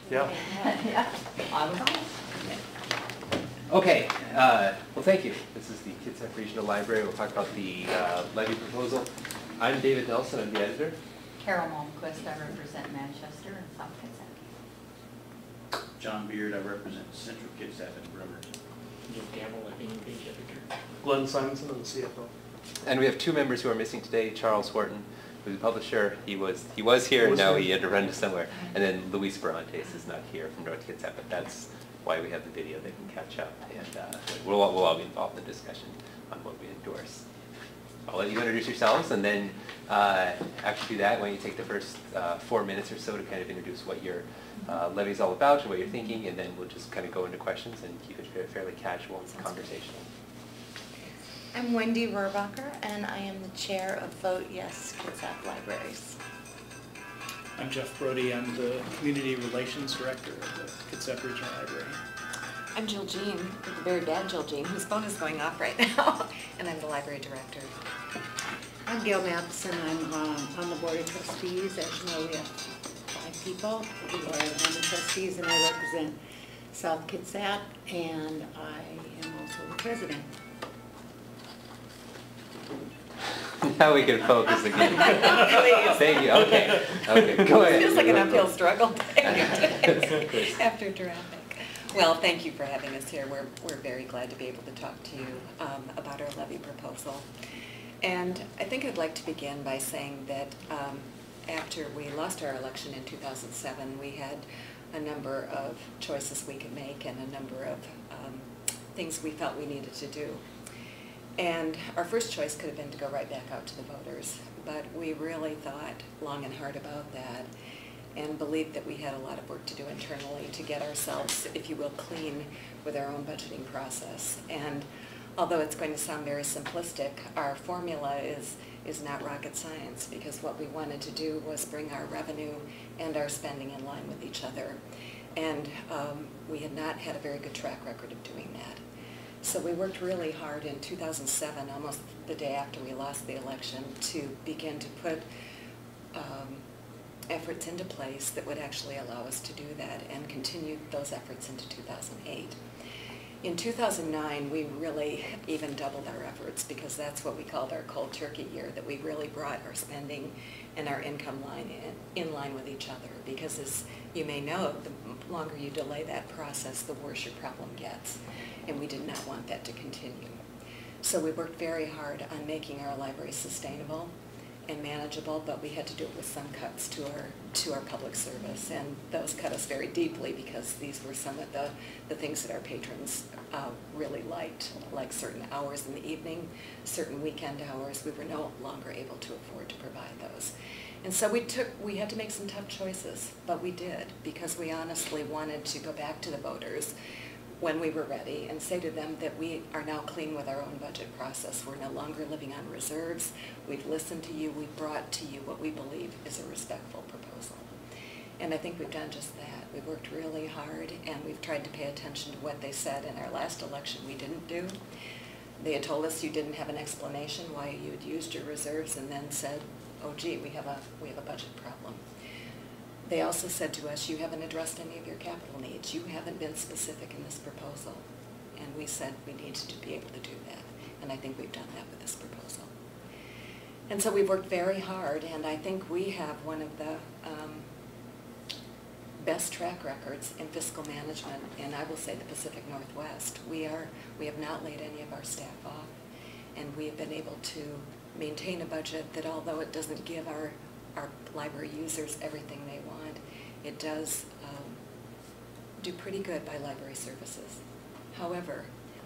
Yeah. Yeah. I was on. Okay, well thank you. This is the Kitsap Regional Library. We'll talk about the levy proposal. I'm David Nelson, I'm the editor. Carol Malmquist, I represent Manchester and South Kitsap. John Beard, I represent Central Kitsap and Bremerton. Jim Campbell, I think, page editor. Glenn Simonson, I'm the CFO. And we have two members who are missing today. Charles Horton, who's a publisher. He was here, now he had to run to somewhere. And then Luis Barantes is not here from North Kitsap, but that's why we have the video. They can catch up. And we'll all be involved in the discussion on what we endorse. I'll let you introduce yourselves, and then after you do that, why don't you take the first 4 minutes or so to kind of introduce what your levy is all about and what you're thinking, and then we'll just kind of go into questions and keep it fairly casual and conversational. I'm Wendy Rohrbacher, and I am the chair of Vote Yes Kitsap Libraries. I'm Jeff Brody. I'm the Community Relations Director of the Kitsap Regional Library. I'm Jill Jean, the very bad Jill Jean, whose phone is going off right now, and I'm the Library Director. I'm Gail Matheson. I'm on the Board of Trustees. As you know, we have 5 people who are on the trustees, and I represent South Kitsap, and I am also the president. Now we can focus again. Thank you. Okay. Okay. Go ahead. It feels like an uphill struggle after traffic. Well, thank you for having us here. We're very glad to be able to talk to you about our levy proposal. And I think I'd like to begin by saying that after we lost our election in 2007, we had a number of choices we could make and a number of things we felt we needed to do. And our first choice could have been to go right back out to the voters, but we really thought long and hard about that and believed that we had a lot of work to do internally to get ourselves, if you will, clean with our own budgeting process. And although it's going to sound very simplistic, our formula is not rocket science, because what we wanted to do was bring our revenue and our spending in line with each other. And we had not had a very good track record of doing that. So we worked really hard in 2007, almost the day after we lost the election, to begin to put efforts into place that would actually allow us to do that, and continued those efforts into 2008. In 2009, we really even doubled our efforts, because that's what we called our cold turkey year, that we really brought our spending and our income line in line with each other, because as you may know, the longer you delay that process, the worse your problem gets, and we did not want that to continue. So we worked very hard on making our library sustainable and manageable, but we had to do it with some cuts to our public service, and those cut us very deeply, because these were some of the things that our patrons really liked, like certain hours in the evening, certain weekend hours. We were no longer able to afford to provide those. And so we had to make some tough choices, but we did, because we honestly wanted to go back to the voters when we were ready and say to them that we are now clean with our own budget process. We're no longer living on reserves. We've listened to you. We've brought to you what we believe is a respectful proposal. And I think we've done just that. We've worked really hard, and we've tried to pay attention to what they said in our last election we didn't do. They had told us you didn't have an explanation why you had used your reserves, and then said, oh gee, we have a budget problem. They also said to us, you haven't addressed any of your capital needs. You haven't been specific in this proposal. And we said we needed to be able to do that. And I think we've done that with this proposal. And so we've worked very hard, and I think we have one of the best track records in fiscal management, and I will say the Pacific Northwest. We have not laid any of our staff off, and we have been able to maintain a budget that, although it doesn't give our library users everything they want, it does do pretty good by library services. However,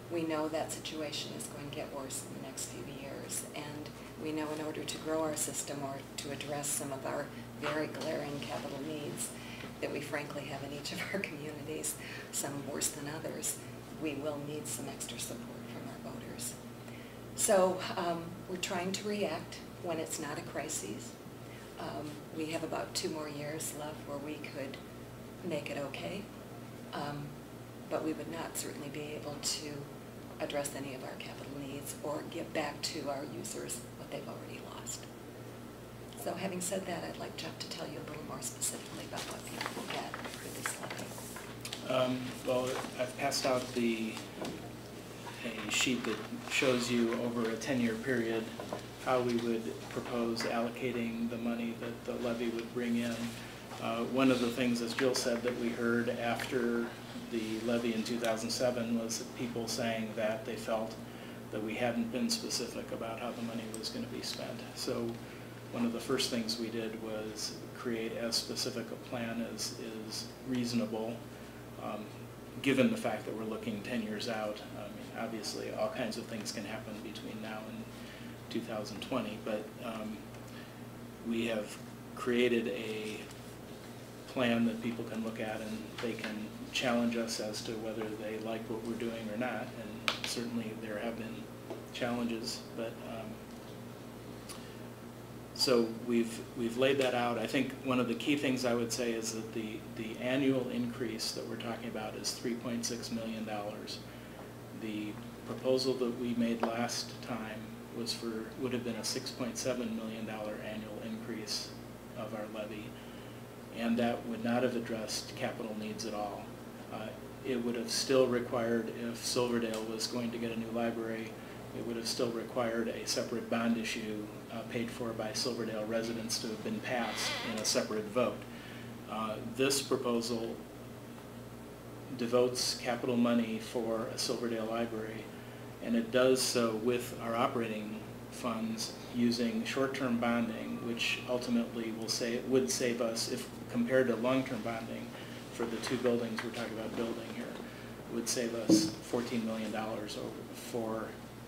we know that situation is going to get worse in the next few years, and we know in order to grow our system or to address some of our very glaring capital needs that we frankly have in each of our communities, some worse than others, we will need some extra support from our voters. So we're trying to react when it's not a crisis. We have about 2 more years left where we could make it okay, but we would not certainly be able to address any of our capital needs or give back to our users what they've already lost. So having said that, I'd like Jeff to tell you a little more specifically about what people will get for this levy. Well, I've passed out a sheet that shows you over a 10-year period how we would propose allocating the money that the levy would bring in. One of the things, as Jill said, that we heard after the levy in 2007 was people saying that they felt that we hadn't been specific about how the money was going to be spent. So one of the first things we did was create as specific a plan as is reasonable, given the fact that we're looking 10 years out. I mean, obviously, all kinds of things can happen between now and 2020, but we have created a plan that people can look at and they can challenge us as to whether they like what we're doing or not, and certainly there have been challenges, but so we've laid that out. I think one of the key things I would say is that the annual increase that we're talking about is $3.6 million. The proposal that we made last time would have been a $6.7 million annual increase of our levy, and that would not have addressed capital needs at all. It would have still required, if Silverdale was going to get a new library, it would have still required a separate bond issue paid for by Silverdale residents to have been passed in a separate vote. This proposal devotes capital money for a Silverdale library, and it does so with our operating funds using short-term bonding, which ultimately would save us, if compared to long-term bonding for the two buildings we're talking about building here, it would save us $14 million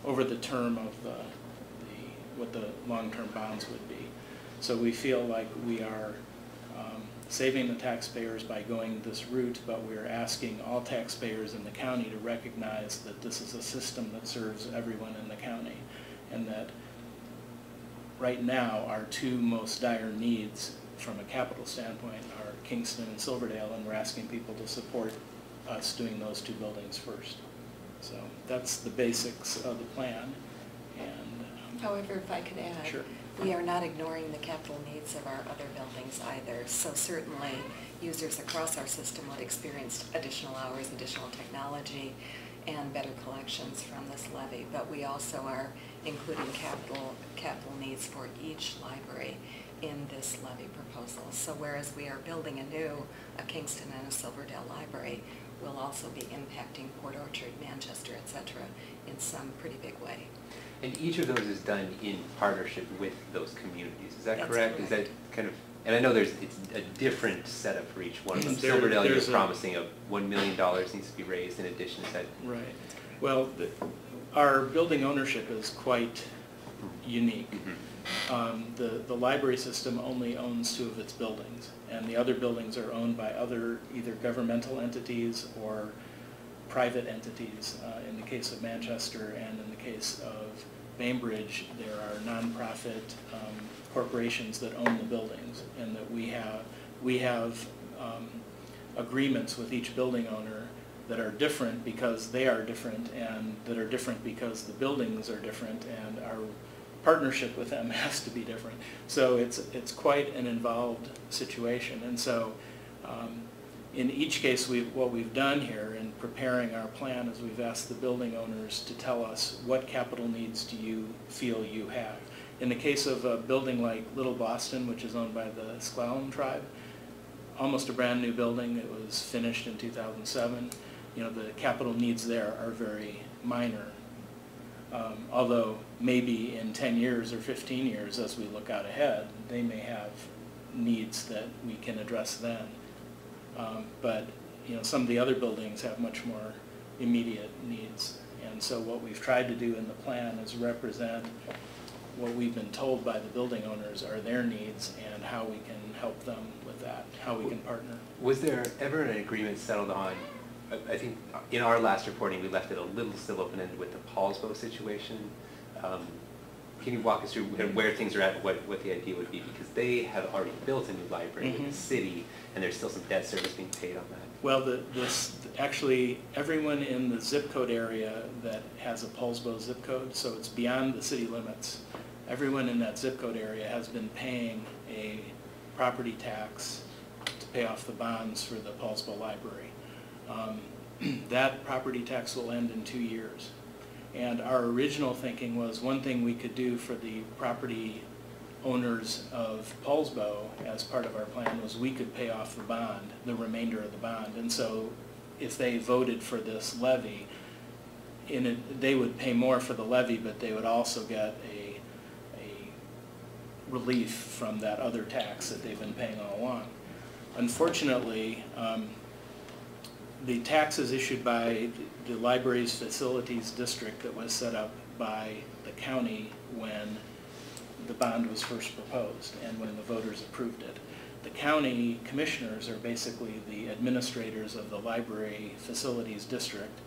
over the term of what the long-term bonds would be. So we feel like we are saving the taxpayers by going this route, but we're asking all taxpayers in the county to recognize that this is a system that serves everyone in the county, and that right now our two most dire needs from a capital standpoint are Kingston and Silverdale, and we're asking people to support us doing those two buildings first. So that's the basics of the plan. And however, if I could add, sure. We are not ignoring the capital needs of our other buildings either. So certainly users across our system would experience additional hours, additional technology, and better collections from this levy. But we also are including capital needs for each library in this levy proposal. So whereas we are building a Kingston and a Silverdale library, will also be impacting Port Orchard, Manchester, etc. in some pretty big way. And each of those is done in partnership with those communities. Is that That's correct? Is that kind of, and I know it's a different setup for each one of them. Silverdale, you're promising $1 million needs to be raised in addition. Is that right? Well, our building ownership is quite unique. Mm-hmm. The library system only owns 2 of its buildings, and the other buildings are owned by other either governmental entities or private entities. In the case of Manchester and in the case of Bainbridge, there are nonprofit corporations that own the buildings, and that we have agreements with each building owner that are different because they are different, and that are different because the buildings are different, and our partnership with them has to be different. So it's quite an involved situation. And so in each case, what we've done here in preparing our plan is we've asked the building owners to tell us what capital needs do you feel you have. In the case of a building like Little Boston, which is owned by the S'Klallam tribe, almost a brand new building. It was finished in 2007. You know, the capital needs there are very minor. Although maybe in 10 years or 15 years, as we look out ahead, they may have needs that we can address then. But you know, some of the other buildings have much more immediate needs. And so what we've tried to do in the plan is represent what we've been told by the building owners are their needs and how we can help them with that, how we can partner. Was there ever an agreement settled on? I think in our last reporting we left it a little still open-ended with the Paulsbo situation. Can you walk us through where things are at, what the idea would be? Because they have already built a new library in the city, and there's still some debt service being paid on that. Well, actually, everyone in the zip code area that has a Paulsbo zip code, so it's beyond the city limits, everyone in that zip code area has been paying a property tax to pay off the bonds for the Paulsbo library. that property tax will end in 2 years. And our original thinking was one thing we could do for the property owners of Paulsbo as part of our plan was we could pay off the bond, the remainder of the bond. And so if they voted for this levy, they would pay more for the levy, but they would also get a relief from that other tax that they've been paying all along. Unfortunately, the taxes issued by the library's facilities district that was set up by the county when the bond was first proposed and when the voters approved it. The county commissioners are basically the administrators of the library facilities district.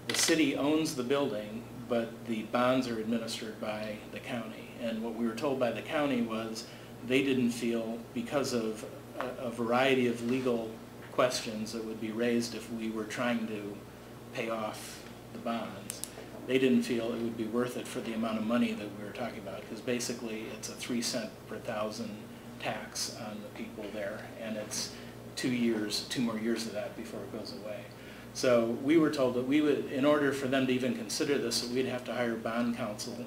The city owns the building, but the bonds are administered by the county. And what we were told by the county was they didn't feel, because of a variety of legal questions that would be raised if we were trying to pay off the bonds, they didn't feel it would be worth it for the amount of money that we were talking about, because basically it's a 3 cent per thousand tax on the people there, and it's 2 more years of that before it goes away. So we were told that we would, in order for them to even consider this, that we'd have to hire bond counsel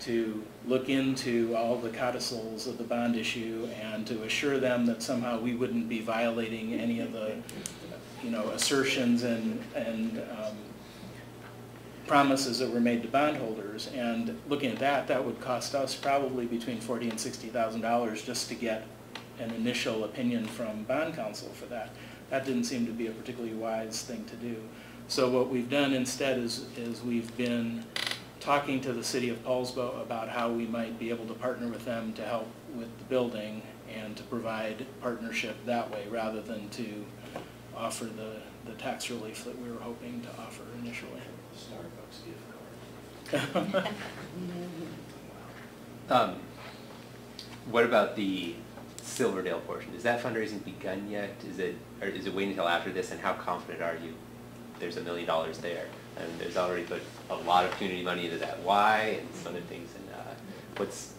to look into all the codicils of the bond issue and to assure them that somehow we wouldn't be violating any of the, assertions and promises that were made to bondholders. And looking at that would cost us probably between $40,000 and $60,000 just to get an initial opinion from bond counsel for that. That didn't seem to be a particularly wise thing to do. So what we've done instead is we've been talking to the city of Paulsbo about how we might be able to partner with them to help with the building and to provide partnership that way rather than to offer the tax relief that we were hoping to offer initially. Starbucks gift card. What about the Silverdale portion? Is that fundraising begun yet? Is it waiting until after this? And how confident are you there's $1 million there? And there's already put a lot of community money into that Y and some other things. And what's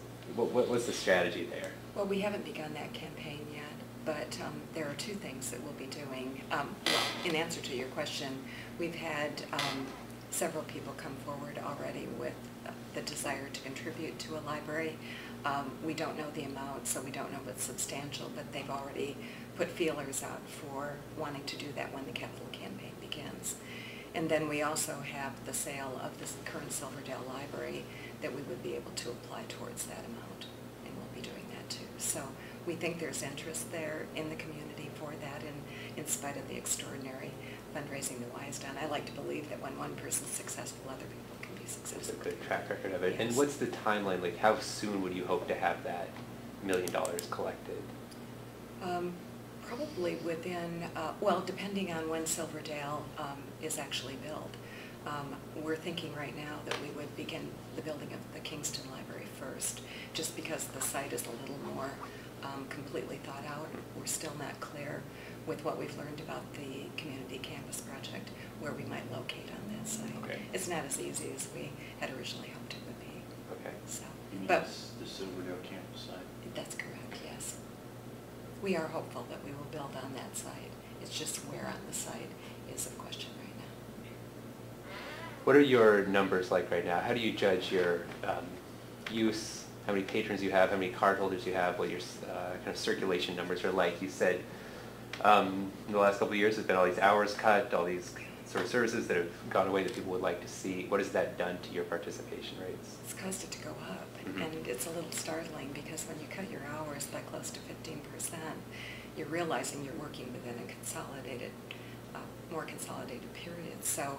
the strategy there? Well, we haven't begun that campaign yet, but there are 2 things that we'll be doing. Well, in answer to your question, we've had several people come forward already with the desire to contribute to a library. We don't know the amount, so we don't know if it's substantial, but they've already put feelers out for wanting to do that when the capital campaign begins. And then we also have the sale of the current Silverdale Library that we would be able to apply towards that amount, and we'll be doing that too. So we think there's interest there in the community for that, and in spite of the extraordinary fundraising that Y has done. I like to believe that when one person's successful, other people can be successful. It's a good track record of it. Yes. And what's the timeline? Like, how soon would you hope to have that $1 million collected? Probably within, well, depending on when Silverdale is actually built. We're thinking right now that we would begin the building of the Kingston Library first, just because the site is a little more completely thought out. We're still not clear with what we've learned about the community campus project where we might locate on that site. Okay. It's not as easy as we had originally hoped it would be. Okay. So, You mean but the Silverdale campus site? that's correct, yes. We are hopeful that we will build on that site. It's just where on the site is a question right now. What are your numbers like right now? How do you judge your use, how many patrons you have, how many card holders you have, what your kind of circulation numbers are like? You said in the last couple of years there's been all these hours cut, all these sort of services that have gone away that people would like to see. What has that done to your participation rates? It's caused it to go up, and it's a little startling because when you cut your hours by close to 15%, you're realizing you're working within a consolidated, more consolidated period. So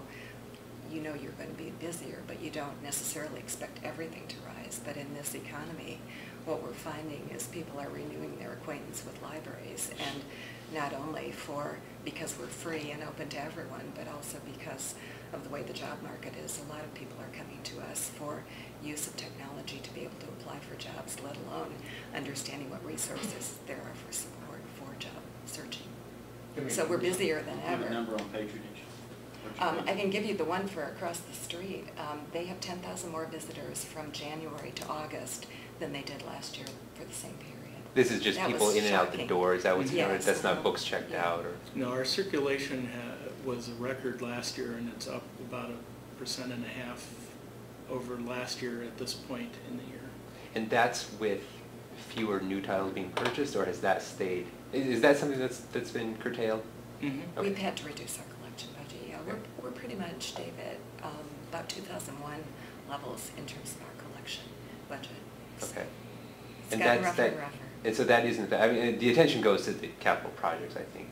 you know you're going to be busier, but you don't necessarily expect everything to rise. But in this economy, what we're finding is people are renewing their acquaintance with libraries, and not only because we're free and open to everyone, but also because of the way the job market is. A lot of people are coming to us for use of technology to be able to apply for jobs, let alone understanding what resources there are for support for job searching. So we're busier than Do you have ever. a number on patronage? I can give you the one for across the street. They have 10,000 more visitors from January to August than they did last year for the same period. This is just That people was in and out the shocking. door. Is that what's Yes. noted? That's not books checked Yeah. out? Or No, our circulation was a record last year, and it's up about 1.5% over last year at this point in the year. And that's with fewer new titles being purchased, or has that stayed? Is that something that's been curtailed? Mm-hmm. Okay. We've had to reduce our collection budget, yeah. We're pretty much, David, about 2001 levels in terms of our collection budget. Okay. It's And gotten that's rougher that. and rougher. And so that isn't. I mean, the attention goes to the capital projects, I think,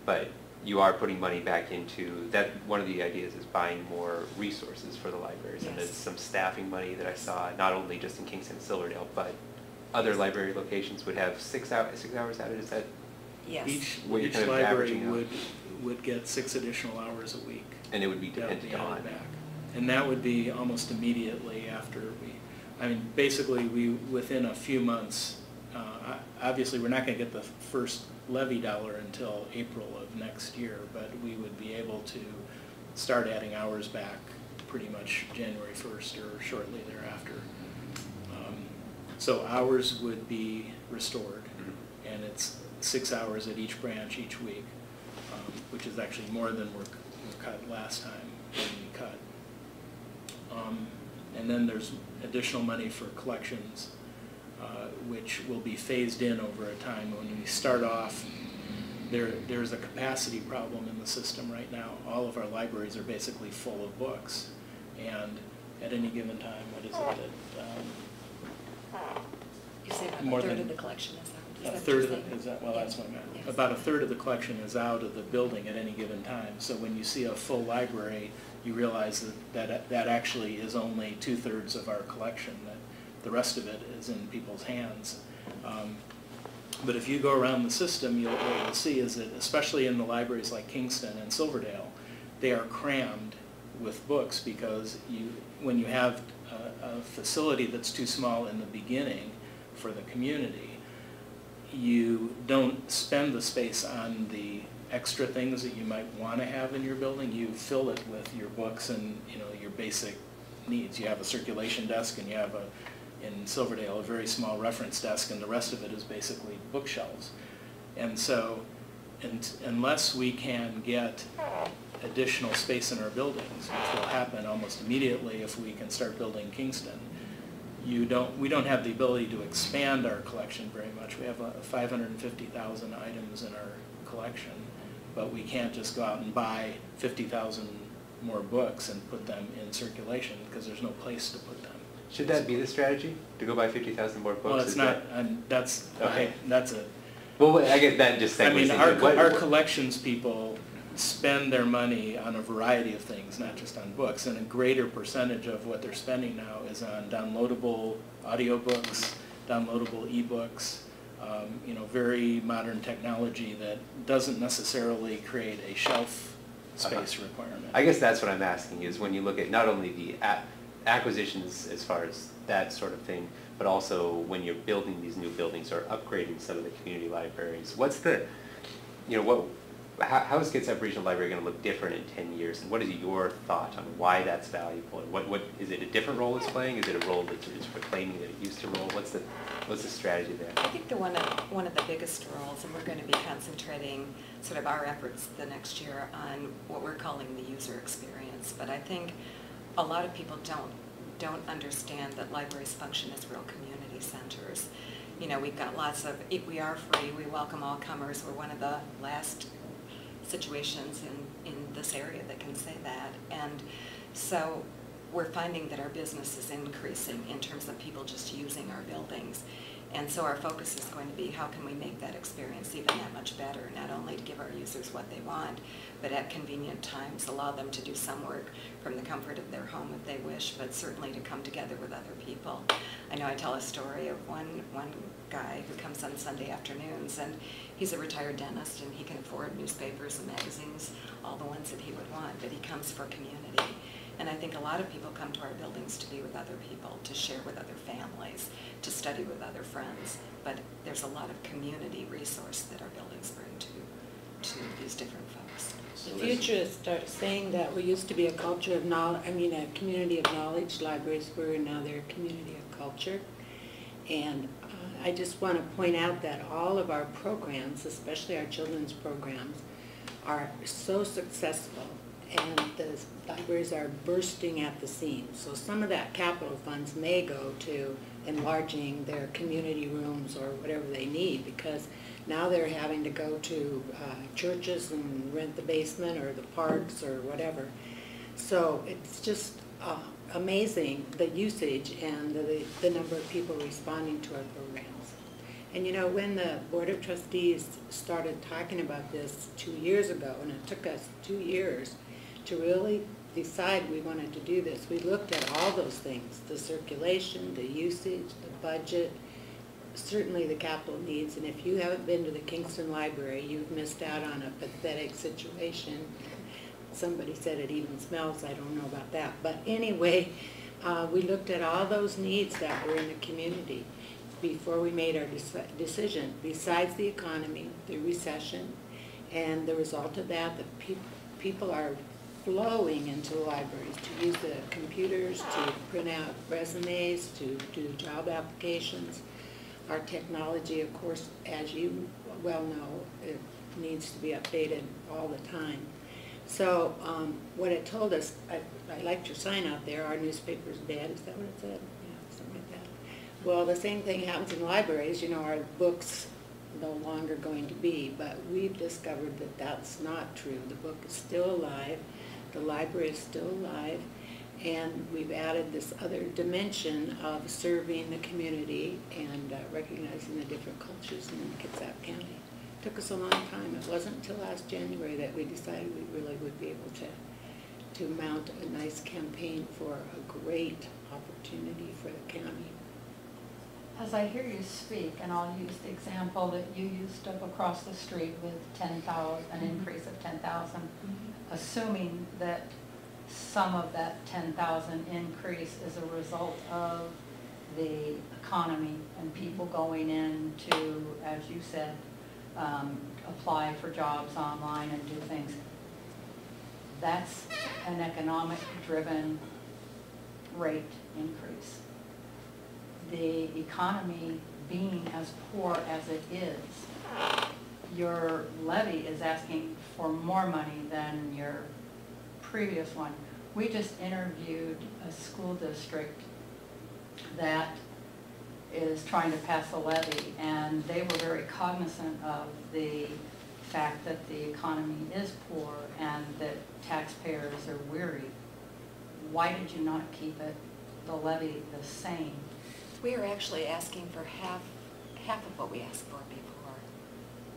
but you are putting money back into that. One of the ideas is buying more resources for the libraries, and Yes. there's some staffing money that I saw, not only just in Kingston and Silverdale, but other library locations would have 6 hours added. Is that? Yes. Each What you're kind of library averaging out. would get 6 additional hours a week. And it would be That would be dependent on. added back. And that would be almost immediately after I mean, basically, within a few months, obviously, we're not going to get the first levy dollar until April of next year, but we would be able to start adding hours back pretty much January 1st or shortly thereafter. So hours would be restored, and it's 6 hours at each branch each week, which is actually more than were cut last time when we cut. And then there's additional money for collections, which will be phased in over a time. When we start off, there's a capacity problem in the system right now. All of our libraries are basically full of books, and at any given time, what is it? You say about More a third than- of the collection is out. Is A that what third you're of saying? it, is that, well, that's what I meant. Yes. About a third of the collection is out of the building at any given time. So when you see a full library, you realize that actually is only 2/3 of our collection, that the rest of it is in people's hands. But if you go around the system, what you'll see is that, especially in the libraries like Kingston and Silverdale, they are crammed with books because when you have a facility that's too small in the beginning for the community, you don't spend the space on the extra things that you might want to have in your building. You fill it with your books and your basic needs. You have a circulation desk, and you have in Silverdale a very small reference desk, and the rest of it is basically bookshelves. And so unless we can get additional space in our buildings, which will happen almost immediately if we can start building Kingston, we don't have the ability to expand our collection very much. We have 550,000 items in our collection, but we can't just go out and buy 50,000 more books and put them in circulation because there's no place to put them. Should that be the strategy, to go buy 50,000 more books? Well, it's Is not, that- that's, Okay. that's a, Well, I guess that just segues I mean, into our collections people spend their money on a variety of things, not just on books, and a greater percentage of what they're spending now is on downloadable audiobooks, downloadable ebooks, very modern technology that doesn't necessarily create a shelf space requirement. I guess that's what I'm asking, is when you look at not only the acquisitions as far as that sort of thing, but also when you're building these new buildings or upgrading some of the community libraries, what's the, how is Kitsap Regional Library going to look different in 10 years? And what is your thought on why that's valuable? And what is it a different role it's playing? Is it a role that it's proclaiming that it used to roll? What's the strategy there? I think one of the biggest roles, and we're going to be concentrating sort of our efforts the next year on what we're calling the user experience. But I think a lot of people don't understand that libraries function as real community centers. We've got lots of, we are free, we welcome all comers. We're one of the last situations in this area that can say that. And so we're finding that our business is increasing in terms of people just using our buildings. And so our focus is going to be how can we make that experience even that much better, not only to give our users what they want, but at convenient times allow them to do some work from the comfort of their home if they wish, but certainly to come together with other people. I know I tell a story of one guy who comes on Sunday afternoons, and he's a retired dentist, and he can afford newspapers and magazines, all the ones that he would want, but he comes for community. And I think a lot of people come to our buildings to be with other people, to share with other families, to study with other friends. But there's a lot of community resource that our buildings bring to these different folks. The futurists start saying that we used to be a culture of knowledge, a community of knowledge. Libraries were, now they're a community of culture. And I just want to point out that all of our programs, especially our children's programs, are so successful, and the libraries are bursting at the seams. So some of that capital funds may go to enlarging their community rooms or whatever they need, because now they're having to go to churches and rent the basement or the parks or whatever. So it's just amazing, the usage and the number of people responding to our programs. And you know, when the Board of Trustees started talking about this 2 years ago, and it took us 2 years to really decide we wanted to do this, we looked at all those things, the circulation, the usage, the budget, certainly the capital needs. And if you haven't been to the Kingston Library, you've missed out on a pathetic situation. Somebody said it even smells, I don't know about that. But anyway, we looked at all those needs that were in the community before we made our decision. Besides the economy, the recession, and the result of that, the people are flowing into the libraries to use the computers, to print out resumes, to do job applications. Our technology, of course, as you well know, it needs to be updated all the time. So what it told us, I liked your sign out there, our newspaper's dead, is that what it said? Yeah, something like that. Well, the same thing happens in libraries, you know, our books no longer going to be, but we've discovered that that's not true. The book is still alive, the library is still alive, and we've added this other dimension of serving the community and recognizing the different cultures in Kitsap County. It took us a long time. It wasn't until last January that we decided we really would be able to mount a nice campaign for a great opportunity for the county. As I hear you speak, and I'll use the example that you used of across the street with 10,000, an increase of 10,000, assuming that some of that 10,000 increase is a result of the economy and people going in to, as you said, apply for jobs online and do things. That's an economic-driven rate increase. The economy being as poor as it is, your levy is asking for more money than your previous one. We just interviewed a school district that is trying to pass a levy, and they were very cognizant of the fact that the economy is poor and that taxpayers are weary. Why did you not keep the levy the same? We are actually asking for half of what we asked for before,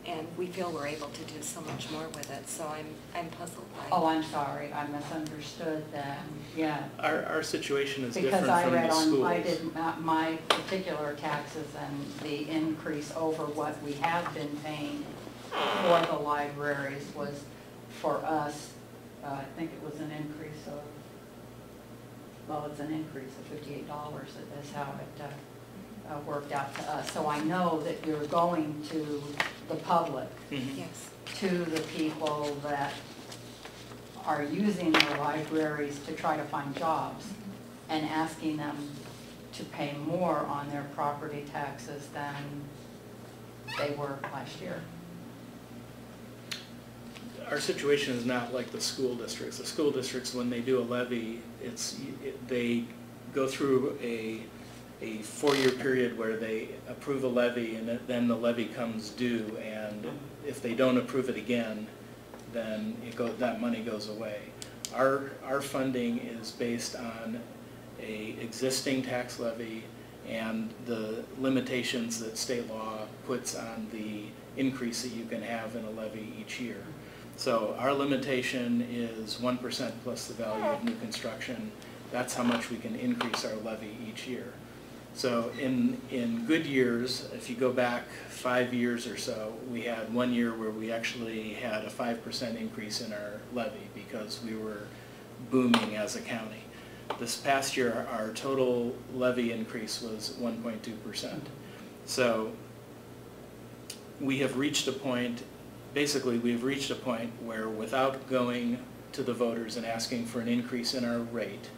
and we feel we're able to do so much more with it. So I'm puzzled by. Oh, I'm sorry, I misunderstood that. Yeah. Our situation is Because different I from read the schools. I did my particular taxes, and the increase over what we have been paying for the libraries was, for us, I think it was an increase of, well, it's an increase of $58. That's how it worked out to us. So I know that you're going to the public, Yes. to the people that are using the libraries to try to find jobs, and asking them to pay more on their property taxes than they were last year. Our situation is not like the school districts. The school districts, when they do a levy, they go through a 4-year period where they approve a levy, and then the levy comes due, and if they don't approve it again, then that money goes away. Our funding is based on a existing tax levy and the limitations that state law puts on the increase that you can have in a levy each year. So our limitation is 1% plus the value of new construction. That's how much we can increase our levy each year. So in good years, if you go back 5 years or so, we had 1 year where we actually had a 5% increase in our levy because we were booming as a county. This past year, our total levy increase was 1.2%. So we have reached a point, basically we've reached a point where, without going to the voters and asking for an increase in our rate,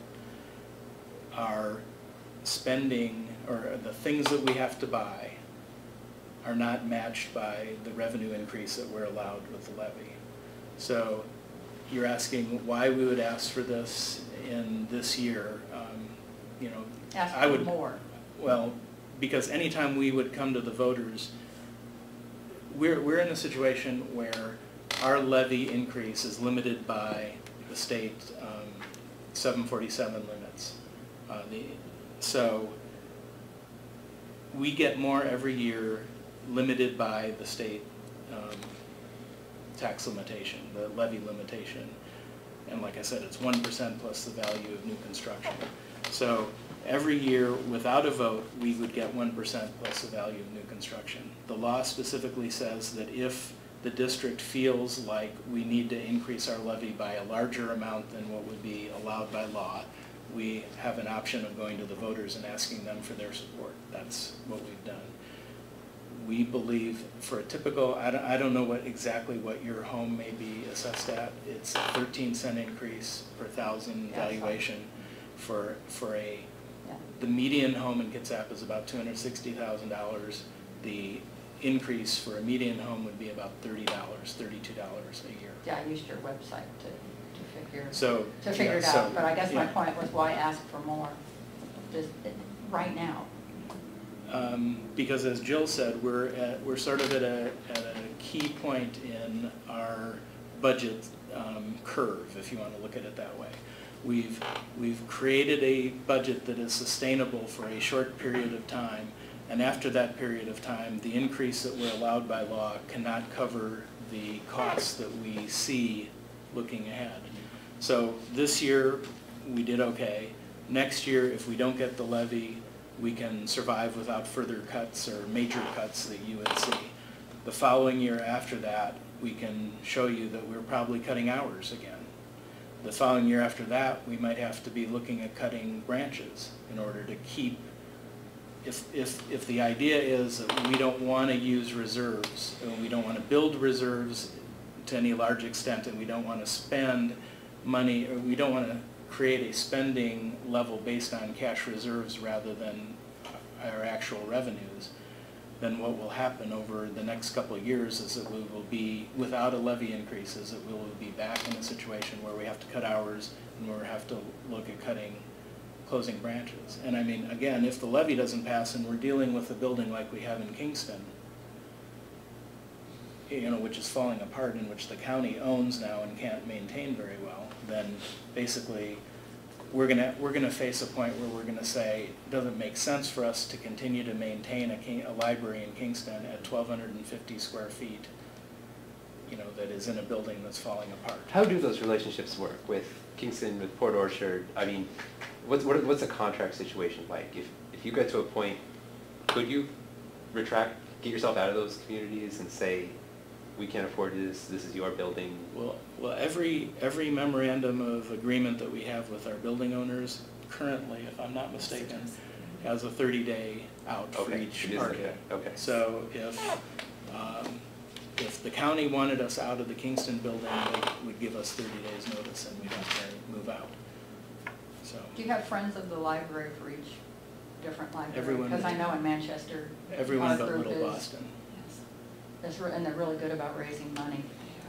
our spending, or the things that we have to buy, are not matched by the revenue increase that we're allowed with the levy. So you're asking why we would ask for this in this year. You know, Ask I would, for more. well, because anytime we would come to the voters, we're in a situation where our levy increase is limited by the state 747 limits. So we get more every year limited by the state tax limitation, the levy limitation. And like I said, it's 1% plus the value of new construction. So every year, without a vote, we would get 1% plus the value of new construction. The law specifically says that if the district feels like we need to increase our levy by a larger amount than what would be allowed by law, we have an option of going to the voters and asking them for their support. That's what we've done. We believe for a typical, I don't know exactly what your home may be assessed at. It's a 13-cent increase per thousand valuation for the median home in Kitsap is about $260,000. The increase for a median home would be about $30, $32 a year. Yeah, I used your website to figure it So, out, but I guess my yeah. point was why ask for more, just right now? Because as Jill said, we're sort of at a key point in our budget curve, if you want to look at it that way. We've created a budget that is sustainable for a short period of time, and after that period of time, the increase that we're allowed by law cannot cover the costs that we see looking ahead. So this year, we did okay. Next year, if we don't get the levy, we can survive without further cuts or major cuts that you would see. The following year after that, we can show you that we're probably cutting hours again. The following year after that, we might have to be looking at cutting branches in order to keep, if the idea is that we don't want to use reserves, and we don't want to build reserves to any large extent, and we don't want to spend money, or we don't want to create a spending level based on cash reserves rather than our actual revenues, then what will happen over the next couple of years is that we will be, without a levy increases, that we will be back in a situation where we have to cut hours and where we have to look at closing branches. And I mean, again, if the levy doesn't pass and we're dealing with a building like we have in Kingston, you know, which is falling apart and which the county owns now and can't maintain very well, then basically we're gonna face a point where we're gonna say it doesn't make sense for us to continue to maintain a library in Kingston at 1,250 square feet, you know, that is in a building that's falling apart. How do those relationships work with Kingston, with Port Orchard? I mean, what's the contract situation like? If you get to a point, could you get yourself out of those communities and say, we can't afford this is your building? Well, every memorandum of agreement that we have with our building owners currently, if I'm not mistaken, has a 30-day out for each party. Okay. So if the county wanted us out of the Kingston building, they would give us 30 days notice and we'd have to move out. So. Do you have friends of the library for each different library? Everyone. Because I know in Manchester, Everyone our but group Little is- Boston. and they're really good about raising money.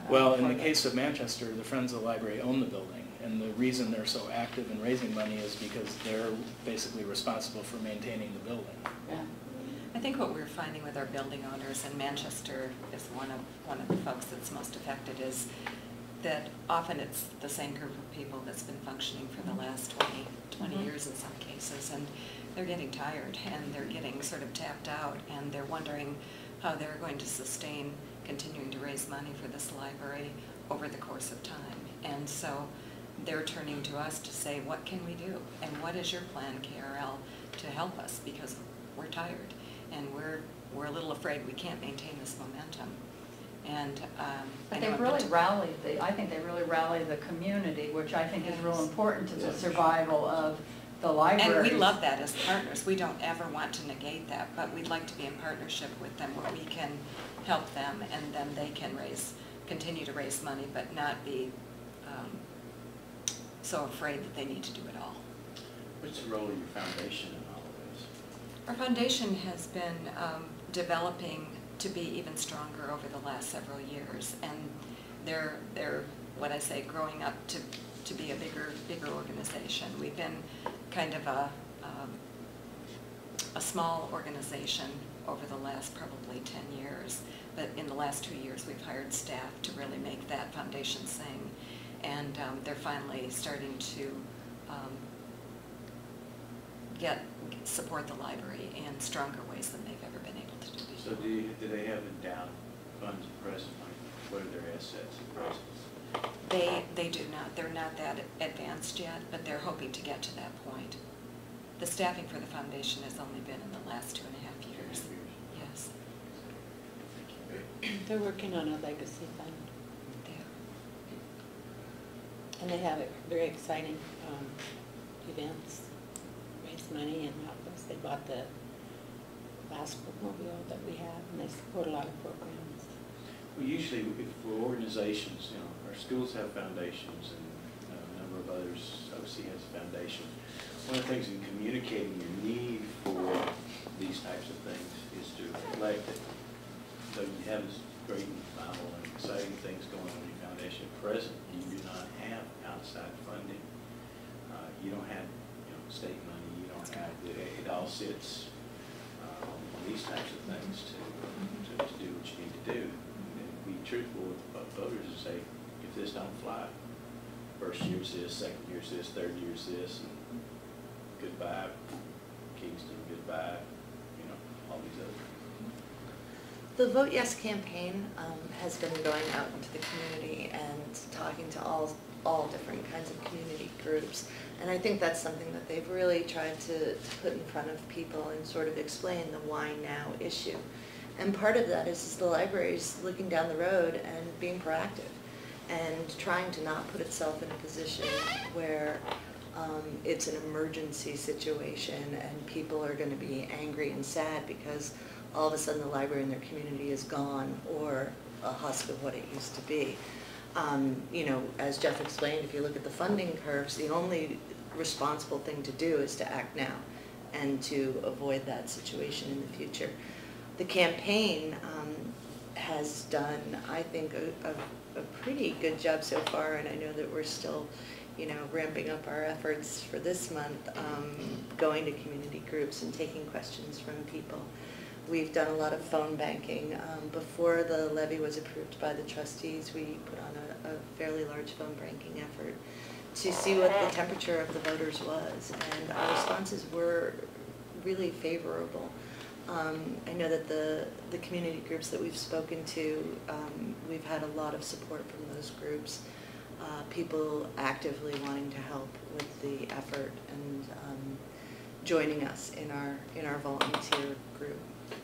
Well, in the case of Manchester, the Friends of the Library own the building, and the reason they're so active in raising money is because they're basically responsible for maintaining the building. Yeah. I think what we're finding with our building owners, and Manchester is one of the folks that's most affected, is that often it's the same group of people that's been functioning for the last 20 years in some cases, and they're getting tired and they're getting sort of tapped out, and they're wondering how they're going to sustain continuing to raise money for this library over the course of time. And so they're turning to us to say, what can we do? And what is your plan, KRL, to help us? Because we're tired and we're a little afraid we can't maintain this momentum. And But they really rallied, I think they really rallied the community, which I think is real important to the survival of the library. And we love that as partners. We don't ever want to negate that, but we'd like to be in partnership with them where we can help them and then they can continue to raise money, but not be so afraid that they need to do it all. What's the role of your foundation in all of this? Our foundation has been developing to be even stronger over the last several years, and they're what I say, growing up to be a bigger organization. We've been kind of a small organization over the last probably 10 years, but in the last 2 years we've hired staff to really make that foundation sing, and they're finally starting to support the library in stronger ways than they've ever been able to do before. So do they have endowed funds presently? What are their assets at present? They do not. They're not that advanced yet, but they're hoping to get to that point. The staffing for the foundation has only been in the last 2.5 years. Yes. They're working on a legacy fund, They and they have very exciting events, raise money, and help us. They bought the last bookmobile that we have, and they support a lot of programs. Well, usually, for organizations, our schools have foundations, and a number of others, OC has a foundation. One of the things in communicating your need for these types of things is to reflect that though you have this great and novel and exciting things going on in your foundation at present, you do not have outside funding. You don't have state money. You don't have it all sits on these types of things to do what you need to do. And be truthful with voters and say, if this don't fly, first year's this, second year's this, third year's this, and goodbye Kingston, goodbye, all these other. The Vote Yes campaign has been going out into the community and talking to all different kinds of community groups. And I think that's something that they've really tried to put in front of people and sort of explain the why now issue. And part of that is the library's looking down the road and being proactive and trying to not put itself in a position where it's an emergency situation and people are going to be angry and sad because all of a sudden the library in their community is gone or a husk of what it used to be. As Jeff explained, if you look at the funding curves, the only responsible thing to do is to act now and to avoid that situation in the future. The campaign has done, I think, a pretty good job so far, and I know that we're still ramping up our efforts for this month, going to community groups and taking questions from people. We've done a lot of phone banking. Before the levy was approved by the trustees, we put on a fairly large phone banking effort to see what the temperature of the voters was, and our responses were really favorable. I know that the community groups that we've spoken to, we've had a lot of support from those groups. People actively wanting to help with the effort and joining us in our volunteer group.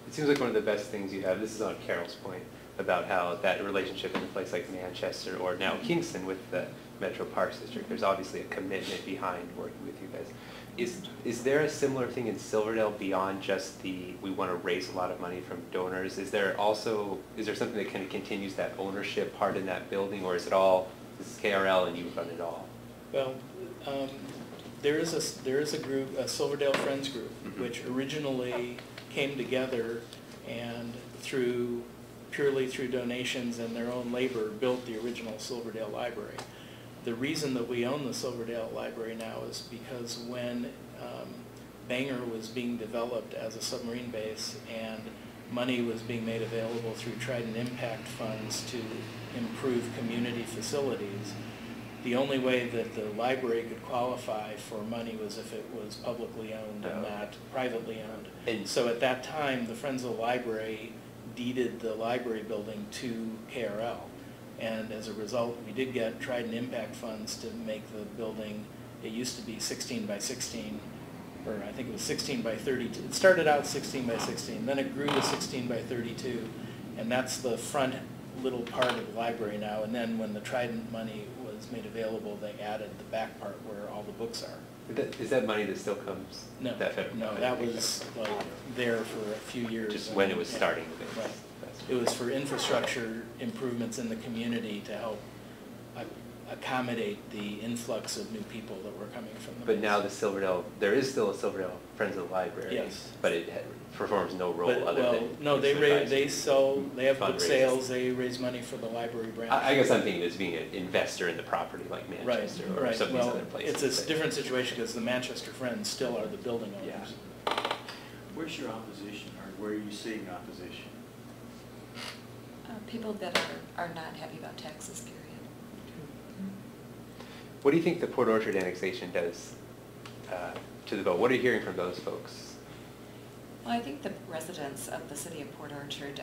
It seems like one of the best things you have, this is on Carol's point, about how that relationship in a place like Manchester or now Kingston with the Metro Parks District, there's obviously a commitment behind working with you guys. Is there a similar thing in Silverdale beyond just we want to raise a lot of money from donors? Is there something that kind of continues that ownership part in that building, or is it all, this is KRL and you run it all? Well, there is a group, a Silverdale Friends group, which originally came together and purely through donations and their own labor built the original Silverdale Library. The reason that we own the Silverdale Library now is because when Bangor was being developed as a submarine base and money was being made available through Trident Impact funds to improve community facilities, the only way that the library could qualify for money was if it was publicly owned and not privately owned. And so at that time, the Friends of the Library deeded the library building to KRL. And as a result, we did get Trident Impact funds to make the building, it used to be 16 by 16, or I think it was 16 by 32. It started out 16 by 16, then it grew to 16 by 32, and that's the front little part of the library now. And then when the Trident money was made available, they added the back part where all the books are. Is that money that still comes? No, that was like there for a few years. Just when it was starting. Right. It was for infrastructure improvements in the community to help accommodate the influx of new people that were coming from the. But now the Silverdale, there is still a Silverdale Friends of the Library. Yes. But it performs no role But, other well, than. no, they they have book fundraising. sales, they raise money for the library branch. I guess I'm thinking as being an investor in the property like Manchester or Right. some of these Well, other places. it's a different situation because the Manchester Friends still are the building owners. Where's your opposition, or where are you seeing opposition? People that are not happy about taxes, period. What do you think the Port Orchard annexation does to the vote? What are you hearing from those folks? Well, I think the residents of the city of Port Orchard,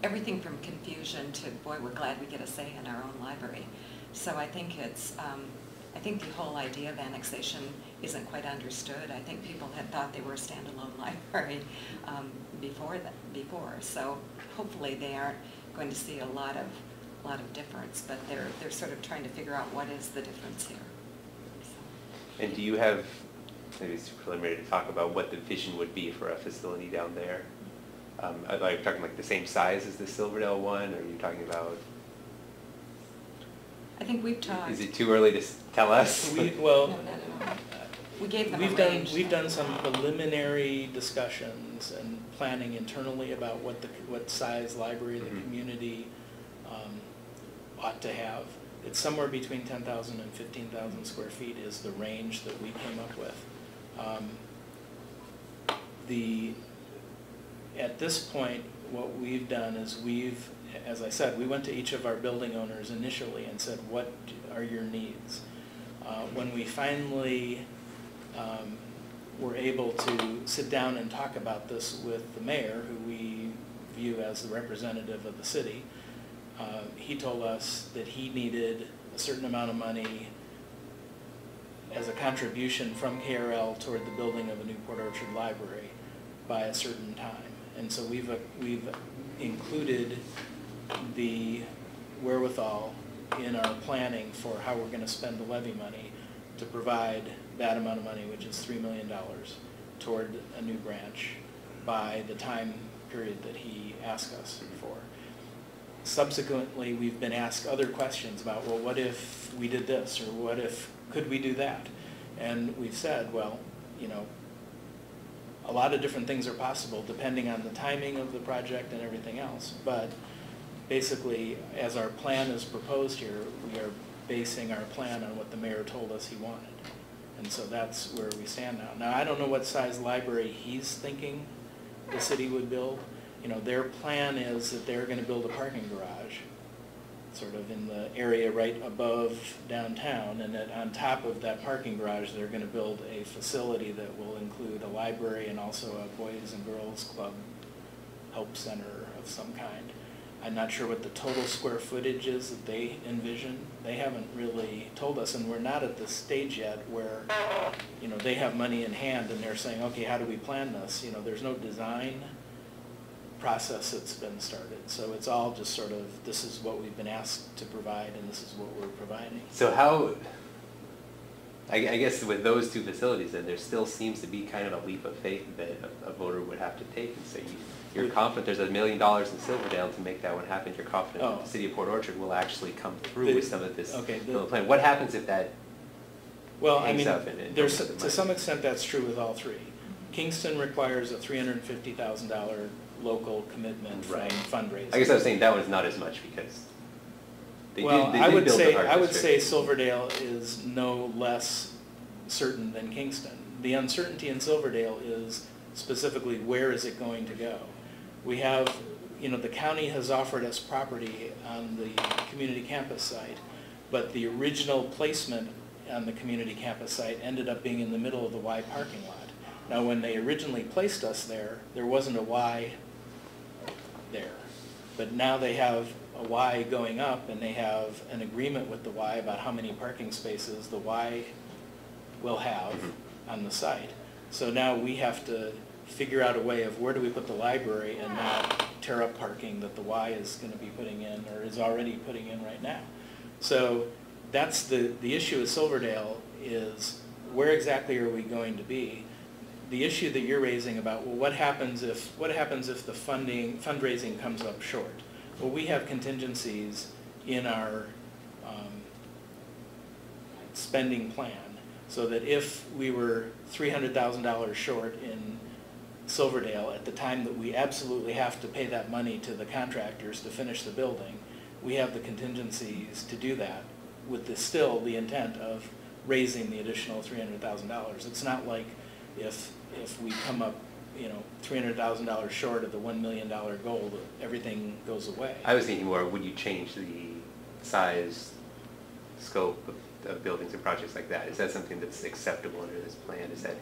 everything from confusion to, boy, we're glad we get a say in our own library. So I think I think the whole idea of annexation isn't quite understood. I think people had thought they were a standalone library before. So hopefully they aren't going to see a lot of difference, but they're sort of trying to figure out what is the difference here. So. And do you have, maybe it's preliminary to talk about what the vision would be for a facility down there? Are you talking like the same size as the Silverdale one, or are you talking about? I think we've talked. Is it too early to tell us? No. We gave them a range. We've done some preliminary discussions and planning internally about what size library the community ought to have. It's somewhere between 10,000 and 15,000 square feet is the range that we came up with. At this point, what we've done is as I said, we went to each of our building owners initially and said, what are your needs? When we finally were able to sit down and talk about this with the mayor, who we view as the representative of the city, he told us that he needed a certain amount of money as a contribution from KRL toward the building of a new Port Orchard library by a certain time. And so we've included the wherewithal in our planning for how we're going to spend the levy money to provide that amount of money, which is $3 million, toward a new branch by the time period that he asked us for. Subsequently, we've been asked other questions about, well, what if we did this, or what if, could we do that? And we've said, well, a lot of different things are possible depending on the timing of the project and everything else. But basically, as our plan is proposed here, we are basing our plan on what the mayor told us he wanted. And so that's where we stand now. Now, I don't know what size library he's thinking the city would build. Their plan is that they're going to build a parking garage sort of in the area right above downtown, and that on top of that parking garage, they're going to build a facility that will include a library and also a Boys and Girls Club help center of some kind. I'm not sure what the total square footage is that they envision. They haven't really told us, and we're not at the stage yet where, they have money in hand and they're saying, okay, how do we plan this? There's no design process that's been started. So it's all just sort of, this is what we've been asked to provide and this is what we're providing. So how, I guess with those two facilities, then there still seems to be kind of a leap of faith that a voter would have to take and say, you're confident there's $1 million in Silverdale to make that one happen. You're confident that the city of Port Orchard will actually come through with some of this plan. What happens if that hangs up in it? To some extent that's true with all three. Kingston requires a $350,000 local commitment from fundraising. I guess I was saying that one's not as much because they did build I would say Silverdale is no less certain than Kingston. The uncertainty in Silverdale is specifically where is it going to go. We have, the county has offered us property on the community campus site, but the original placement on the community campus site ended up being in the middle of the Y parking lot. Now, when they originally placed us there wasn't a Y there. But now they have a Y going up, and they have an agreement with the Y about how many parking spaces the Y will have on the site. So now we have to figure out a way of where do we put the library and not tear up parking that the Y is going to be putting in or is already putting in right now. So that's the issue with Silverdale is where exactly are we going to be? The issue that you're raising about, well, what happens if the fundraising comes up short? Well, we have contingencies in our spending plan so that if we were $300,000 short in Silverdale at the time that we absolutely have to pay that money to the contractors to finish the building, we have the contingencies to do that with still the intent of raising the additional $300,000. It's not like if we come up, $300,000 short of the $1 million goal, that everything goes away. I was thinking more, would you change the size, scope of buildings and projects like that? Is that something that's acceptable under this plan? Is that?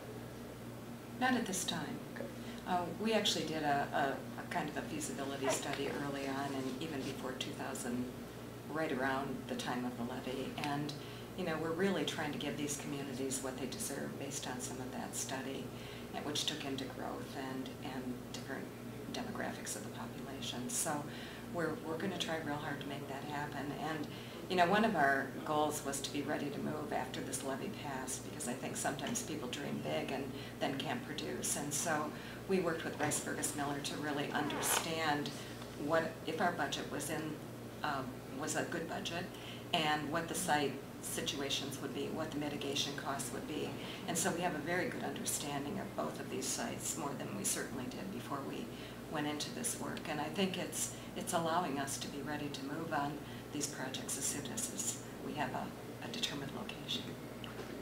Not at this time. Okay. We actually did a kind of a feasibility study early on, and even before 2000, right around the time of the levy. And we're really trying to give these communities what they deserve based on some of that study, which took into growth and different demographics of the population. So we're going to try real hard to make that happen. And one of our goals was to be ready to move after this levy passed, because I think sometimes people dream big and then can't produce. And so we worked with Rice Fergus Miller to really understand what, if our budget was was a good budget, and what the site situations would be, what the mitigation costs would be. And so we have a very good understanding of both of these sites, more than we certainly did before we went into this work. And I think it's allowing us to be ready to move on these projects as soon as we have a determined location.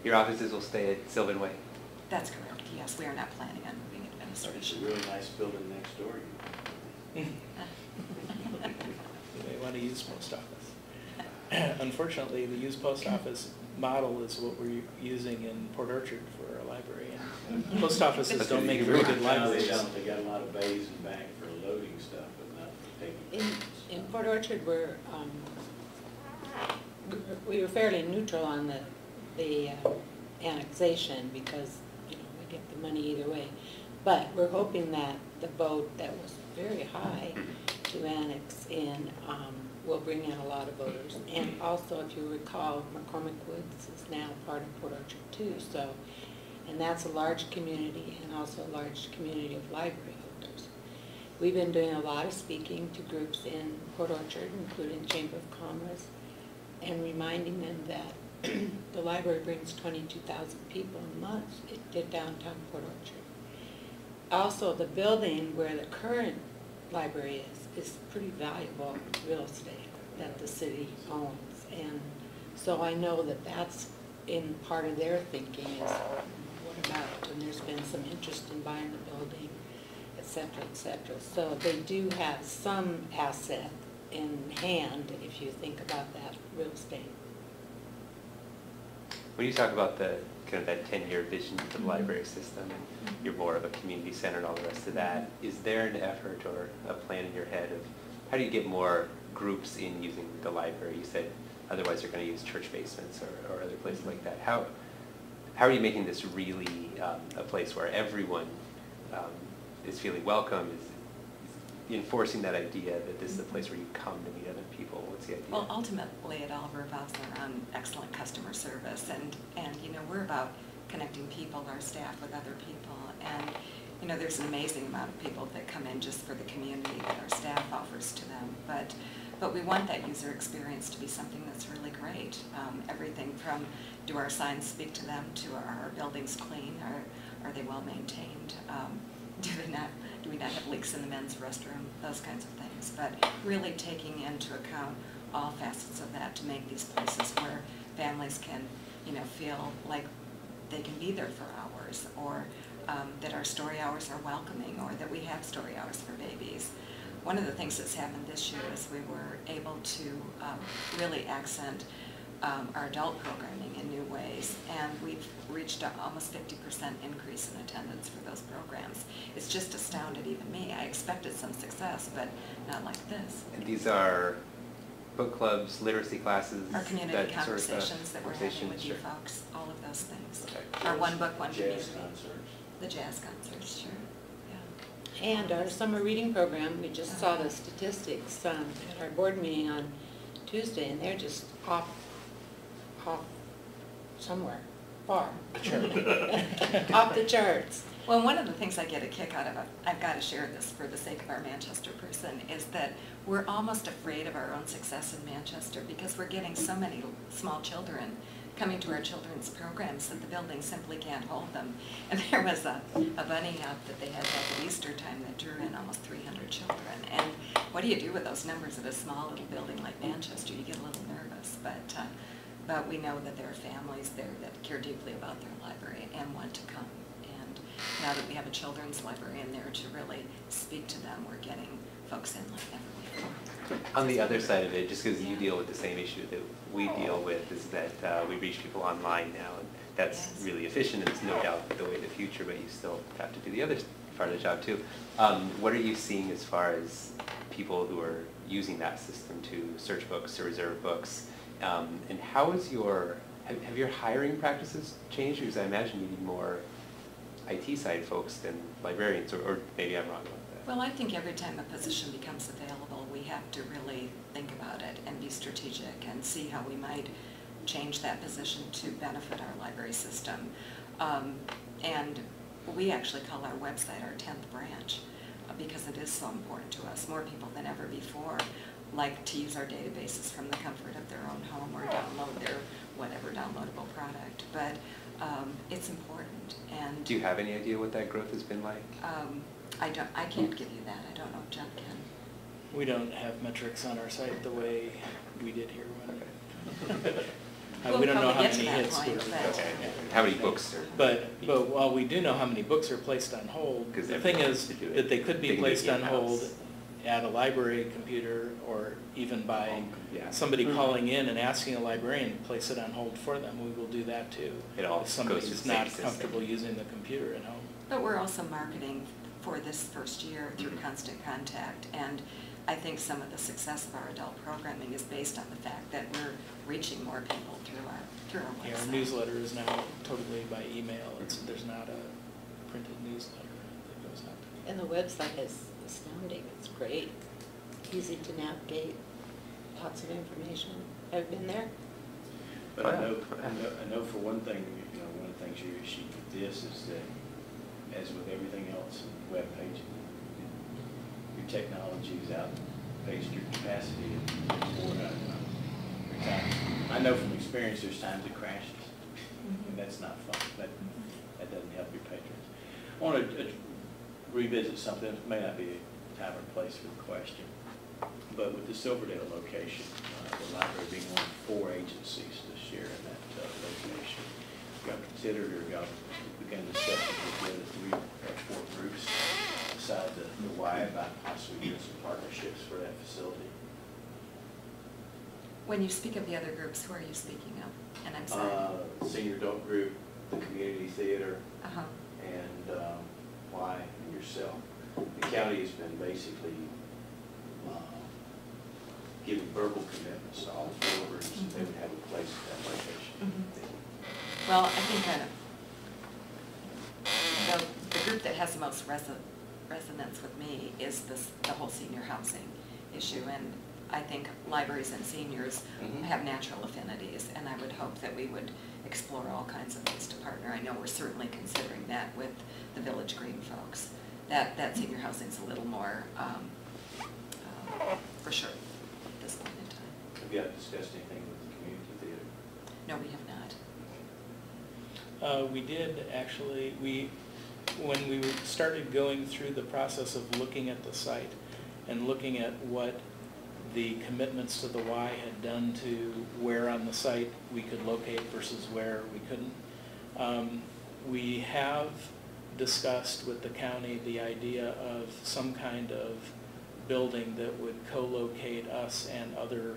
Your offices will stay at Sylvan Way? That's correct, yes. We are not planning on moving It's administration. a really nice building next door. You may want to use post office. Unfortunately, the used post office model is what we're using in Port Orchard for our library. And post offices don't make very good libraries. They got a lot of bays and back for loading stuff, but not for taking. In Port Orchard, we were fairly neutral on the annexation because we get the money either way. But we're hoping that the vote that was very high to annex in will bring in a lot of voters. And also, if you recall, McCormick Woods is now part of Port Orchard too. So, and that's a large community and also a large community of library holders. We've been doing a lot of speaking to groups in Port Orchard, including Chamber of Commerce, and reminding them that the library brings 22,000 people a month to downtown Port Orchard. Also, the building where the current library is pretty valuable real estate that the city owns. And so I know that that's in part of their thinking is what about, and there's been some interest in buying the building, et cetera, et cetera. So they do have some asset in hand if you think about that real estate. When you talk about the kind of that 10-year vision for the library system, and you're more of a community center and all the rest of that, is there an effort or a plan in your head of how do you get more groups in using the library? You said otherwise they're going to use church basements or other places like that. How are you making this really a place where everyone is feeling welcome, is enforcing that idea that this is a place where you come to meet other people? What's the idea? Well, ultimately, it all revolves around excellent customer service, and we're about connecting people, our staff, with other people, and there's an amazing amount of people that come in just for the community that our staff offers to them, but we want that user experience to be something that's really great. Everything from, do our signs speak to them, to are our buildings clean, are they well maintained, do we not have leaks in the men's restroom, those kinds of things. But really taking into account all facets of that to make these places where families can, feel like they can be there for hours, or that our story hours are welcoming, or that we have story hours for babies. One of the things that's happened this year is we were able to really accent our adult programming in new ways, and we've reached almost 50% increase in attendance for those programs. It's just astounded even me. I expected some success, but not like this. And these are book clubs, literacy classes? Our community conversations that we're having with you folks, all of those things. Okay. Our one book, one community. Jazz concerts. The jazz concerts, sure. Yeah. And our summer reading program, we just saw the statistics at our board meeting on Tuesday, and they're just off somewhere, far. Off the charts. Well, one of the things I get a kick out of, I've got to share this for the sake of our Manchester person, is that we're almost afraid of our own success in Manchester because we're getting so many small children coming to our children's programs that the building simply can't hold them. And there was a bunny hop that they had back at Easter time that drew in almost 300 children. And what do you do with those numbers at a small little building like Manchester? You get a little nervous, but we know that there are families there that care deeply about their library and want to come. And now that we have a children's librarian there to really speak to them, we're getting folks in like never before. On the other side of it, just because you deal with the same issue that we deal with, is that we reach people online now, and that's Yes. really efficient, and it's no doubt the way of the future, but you still have to do the other part of the job too. What are you seeing as far as people who are using that system to search books, to reserve books, and how is have your hiring practices changed? Because I imagine you need more IT side folks than librarians, or maybe I'm wrong about that. Well, I think every time a position becomes available, we have to really think about it and be strategic and see how we might change that position to benefit our library system. And we actually call our website our 10th branch because it is so important to us. More people than ever before like to use our databases from the comfort of their own home or download their whatever downloadable product. But it's important. And do you have any idea what that growth has been like? I can't give you that. I don't know if Jeff can. We don't have metrics on our site the way we did here. We'll We don't know probably how get to many that hits point, we're. but- Okay. How many books are? But while we do know how many books are placed on hold, 'Cause the thing everyone is has to do it. that they could They be can do it placed on in-house. hold at a library computer or even by Yeah. somebody calling in and asking a librarian to place it on hold for them. We will do that too. It all If goes somebody's through the not same system. comfortable using the computer at home. But we're also marketing for this first year through Mm-hmm. Constant Contact, and I think some of the success of our adult programming is based on the fact that we're reaching more people through our website. Yeah, our newsletter is now totally by email. There's not a printed newsletter that goes out. And the website is astounding, it's great, easy to navigate, lots of information. Have you been there? But I know for one thing, one of the things you achieve with this is that, as with everything else in web pages, your technology is outpaced your capacity for your time. I know from experience there's times it crashes, and that's not fun. That doesn't help your patrons. I want to revisit something that may not be a time or place for the question, but with the Silverdale location, the library being one of 4 agencies to share in that location, y'all considered or y'all began discussions with the other 3 or 4 groups beside the Y about possibly doing some partnerships for that facility? When you speak of the other groups, who are you speaking of? And I'm sorry. Senior adult group, the community theater, Uh-huh. and Y and yourself. The county has been basically giving verbal commitments to all 4 groups that they would have a place at that location. Well, I think the group that has the most resonance with me is the whole senior housing issue, and I think libraries and seniors have natural affinities, and I would hope that we would explore all kinds of ways to partner. I know we're certainly considering that with the Village Green folks. That senior housing's a little more, for sure, at this point in time. Have you discussed anything with the community theater? No, we have not. We did actually, when we started going through the process of looking at the site and looking at what the commitments to the Y had done to where on the site we could locate versus where we couldn't, we have discussed with the county the idea of some kind of building that would co-locate us and other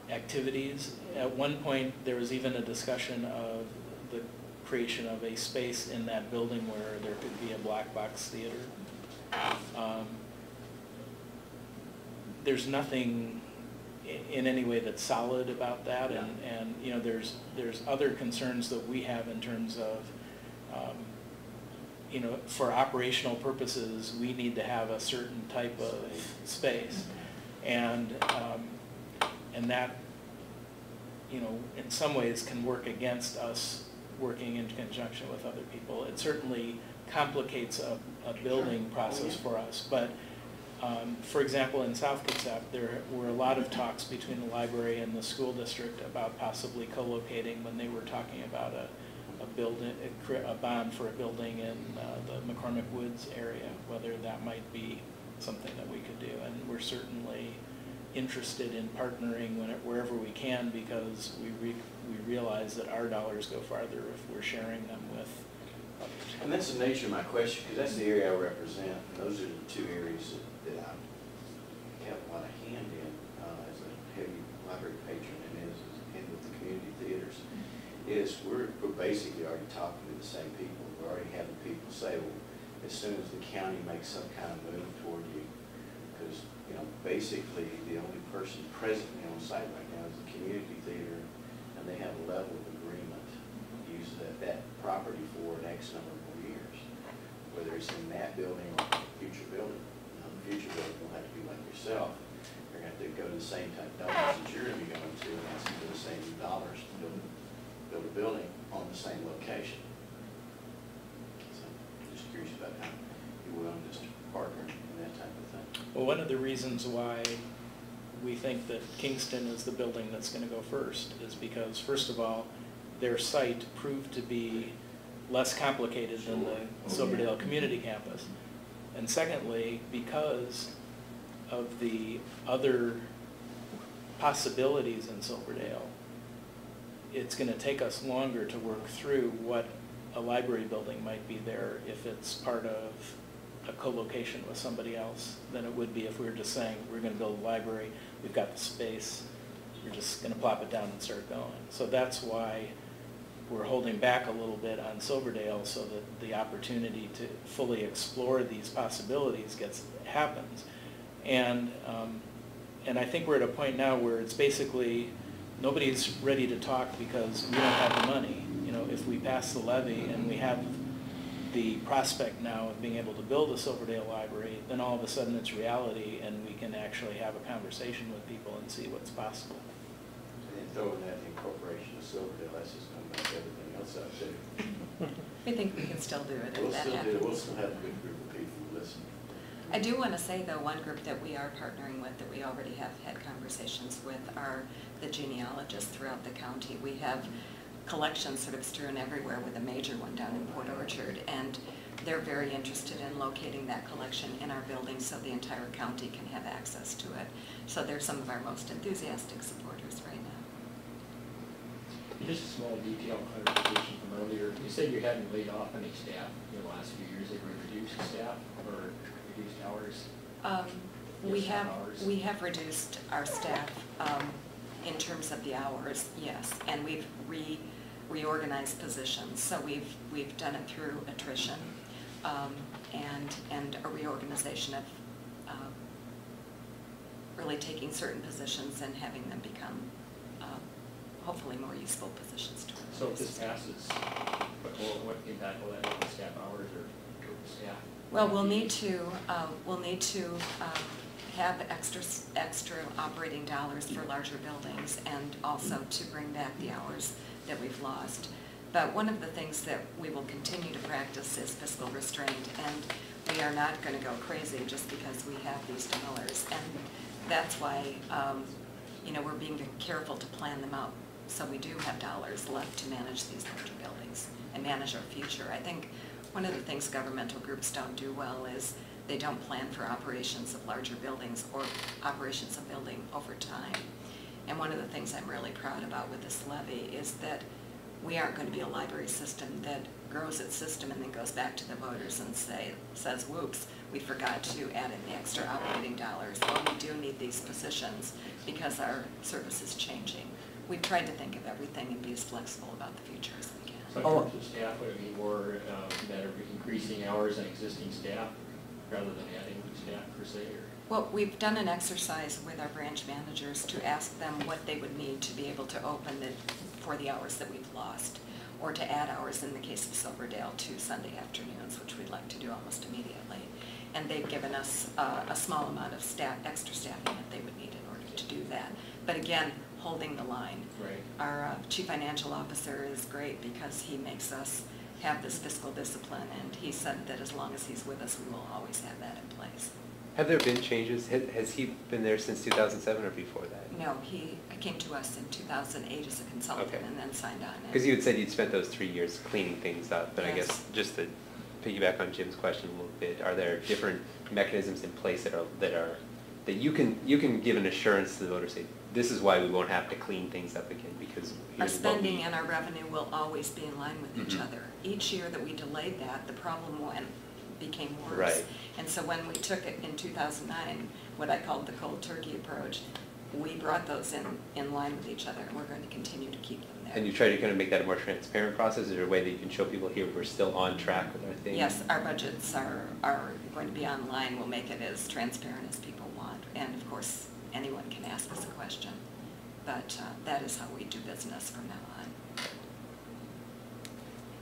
activities. At one point, there was even a discussion of the creation of a space in that building where there could be a black box theater. There's nothing in any way that's solid about that, and there's other concerns that we have in terms of for operational purposes we need to have a certain type of space, and that in some ways can work against us working in conjunction with other people. It certainly complicates a building process for us, but For example, in South Kitsap, there were a lot of talks between the library and the school district about possibly co-locating when they were talking about a bond for a building in the McCormick Woods area, whether that might be something that we could do. And we're certainly interested in partnering wherever we can, because we realize that our dollars go farther if we're sharing them with others. And that's the nature of my question, because that's the area I represent. And those are the two areas that I have a lot of hand in as a heavy library patron, and with the community theaters. Is we're basically already talking to the same people. We're already having people say, well, as soon as the county makes some kind of move toward you, because basically the only person presently on site right now is the community theater, and they have a level of agreement to use that property for an X number of more years, whether it's in that building or a future building. Now, the future building will have to be like yourself. You're going to have to go to the same type of dollars that you're going to be going to and ask for the same dollars to build a building on the same location. So I'm just curious about how you're willing to partner in that type of thing. Well, one of the reasons why we think that Kingston is the building that's going to go first is because, first of all, their site proved to be less complicated than the Silverdale Community Campus. And secondly, because of the other possibilities in Silverdale, it's going to take us longer to work through what a library building might be there if it's part of a co-location with somebody else than it would be if we were just saying, we're going to build a library, we've got the space, we're just going to plop it down and start going. So that's why we're holding back a little bit on Silverdale, so that the opportunity to fully explore these possibilities happens. And I think we're at a point now where it's basically nobody's ready to talk because we don't have the money. If we pass the levy and we have the prospect now of being able to build a Silverdale library, then all of a sudden it's reality, and we can actually have a conversation with people and see what's possible. And then throwing that incorporation of Silverdale, that's just going to make everything else out there. We think we can still do it We'll if that still happens. do it. We'll still have a good group of people who listen. I do want to say, though, one group that we are partnering with, that we already have had conversations with, are the genealogists throughout the county. We have collections sort of strewn everywhere, with a major one down in Port Orchard, and they're very interested in locating that collection in our building so the entire county can have access to it. So they're some of our most enthusiastic supporters right now. Just a small detail clarification from earlier. You said you hadn't laid off any staff in the last few years. Have you reduced staff or reduced hours? We have reduced our staff in terms of the hours, yes, and we've reorganized positions. So we've done it through attrition and a reorganization of really taking certain positions and having them become hopefully more useful positions to us. So if this passes, what impact will that have on staff hours or staff? Well, we'll need to have extra operating dollars for larger buildings, and also to bring back the hours that we've lost. But one of the things that we will continue to practice is fiscal restraint, and we are not going to go crazy just because we have these dollars. And that's why we're being careful to plan them out so we do have dollars left to manage these larger buildings and manage our future. I think one of the things governmental groups don't do well is they don't plan for operations of larger buildings or operations of building over time. And one of the things I'm really proud about with this levy is that we aren't going to be a library system that grows its system and then goes back to the voters and says, whoops, we forgot to add in the extra operating dollars. Well, we do need these positions because our service is changing. We've tried to think of everything and be as flexible about the future as we can. So in terms of staff, would it be more that are increasing hours on existing staff rather than adding new staff per se? Or? Well, we've done an exercise with our branch managers to ask them what they would need to be able to open for the hours that we've lost, or to add hours in the case of Silverdale to Sunday afternoons, which we'd like to do almost immediately. And they've given us a small amount of extra staffing that they would need in order to do that. But again, holding the line. Right. Our chief financial officer is great because he makes us have this fiscal discipline, and he said that as long as he's with us, we will always have that in place. Have there been changes? Has he been there since 2007 or before that? No, he came to us in 2008 as a consultant Okay. and then signed on. Because you had said you'd spent those 3 years cleaning things up, but I Yes. guess just to piggyback on Jim's question a little bit, are there different mechanisms in place that you can give an assurance to the voter, say, this is why we won't have to clean things up again, because Our here's what spending we... and our revenue will always be in line with each Mhm. other. Each year that we delayed that, the problem became worse. Right. And so when we took it in 2009, what I called the cold turkey approach, we brought those in line with each other, and we're going to continue to keep them there. And you try to kind of make that a more transparent process? Is there a way that you can show people here we're still on track with our thing? Yes, our budgets are going to be online. We'll make it as transparent as people want. And of course, anyone can ask us a question. But that is how we do business from now on.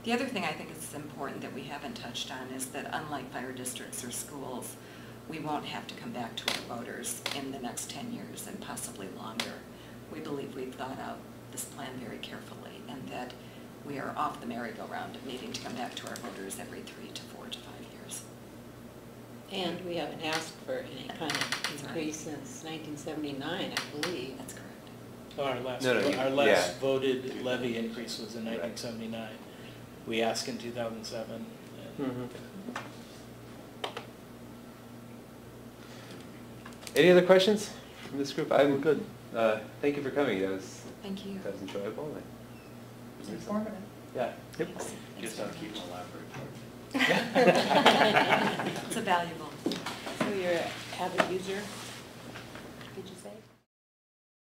The other thing I think is important that we haven't touched on is that unlike fire districts or schools, we won't have to come back to our voters in the next 10 years and possibly longer. We believe we've thought out this plan very carefully and that we are off the merry-go-round of needing to come back to our voters every 3 to 4 to 5 years. And we haven't asked for any kind of That's right. increase since 1979, I believe. That's correct. Our last yeah. voted levy increase was in Right. 1979. We asked in 2007. and- Mhm. Any other questions from this group? I'm good. Thank you for coming. Thank you. That was enjoyable. It's informative. Yeah. Yep. Thanks. Guess I'll keep my library card. It's a valuable. So you're an avid user?